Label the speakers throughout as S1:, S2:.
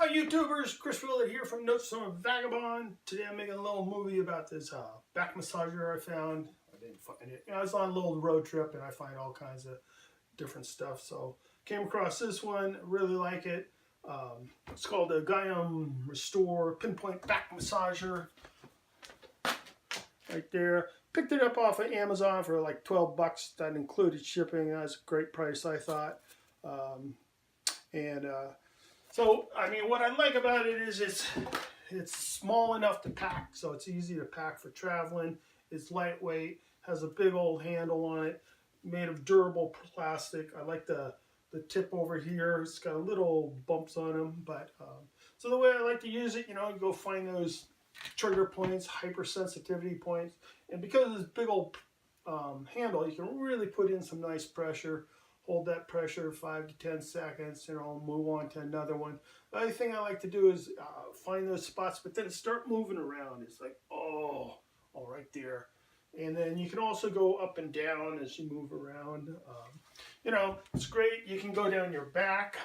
S1: Hi YouTubers, Chris Willett here from Notes from a Vagabond. Today I'm making a little movie about this back massager I found. I didn't find it. I was on a little road trip and I find all kinds of different stuff. So came across this one, really like it. It's called the Gaiam Pinpoint Back Massager. Right there. Picked it up off of Amazon for like 12 bucks. That included shipping. That's a great price, I thought. So, I mean, what I like about it is it's small enough to pack, so it's easy to pack for traveling. It's lightweight, has a big old handle on it, made of durable plastic. I like the tip over here. It's got a little bumps on them, but so the way I like to use it, you know, you go find those trigger points, hypersensitivity points, and because of this big old handle, you can really put in some nice pressure. Hold that pressure 5 to 10 seconds, and I'll move on to another one. The other thing I like to do is find those spots, but then start moving around. It's like, oh, all right there. And then you can also go up and down as you move around. You know, it's great. You can go down your back,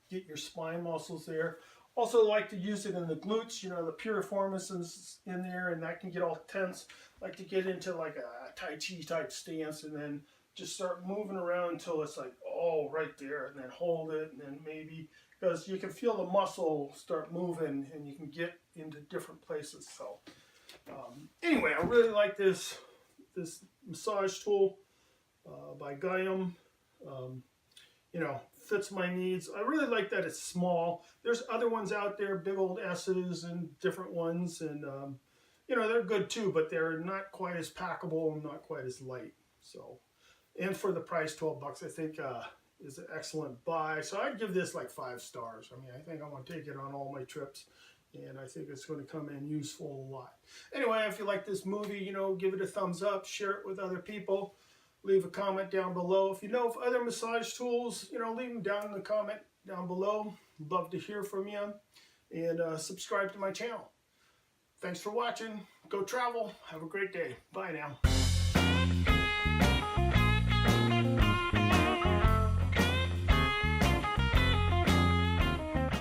S1: get your spine muscles there. Also like to use it in the glutes, you know, the piriformis is in there, and that can get all tense. Like to get into like a Tai Chi type stance, and then just start moving around until it's like, oh, right there, and then hold it, and then maybe, because you can feel the muscle start moving, and you can get into different places. So anyway, I really like this massage tool by Gaiam. You know, fits my needs. I really like that it's small. There's other ones out there, big old S's and different ones, and you know, they're good too, but they're not quite as packable and not quite as light. So, and for the price, 12 bucks, I think is an excellent buy. So I'd give this like 5 stars. I mean, I think I'm going to take it on all my trips, and I think it's going to come in useful a lot. Anyway, if you like this movie, you know, give it a thumbs up, share it with other people. Leave a comment down below. If you know of other massage tools, you know, leave them down in the comment down below. Love to hear from you. And subscribe to my channel. Thanks for watching. Go travel. Have a great day. Bye now.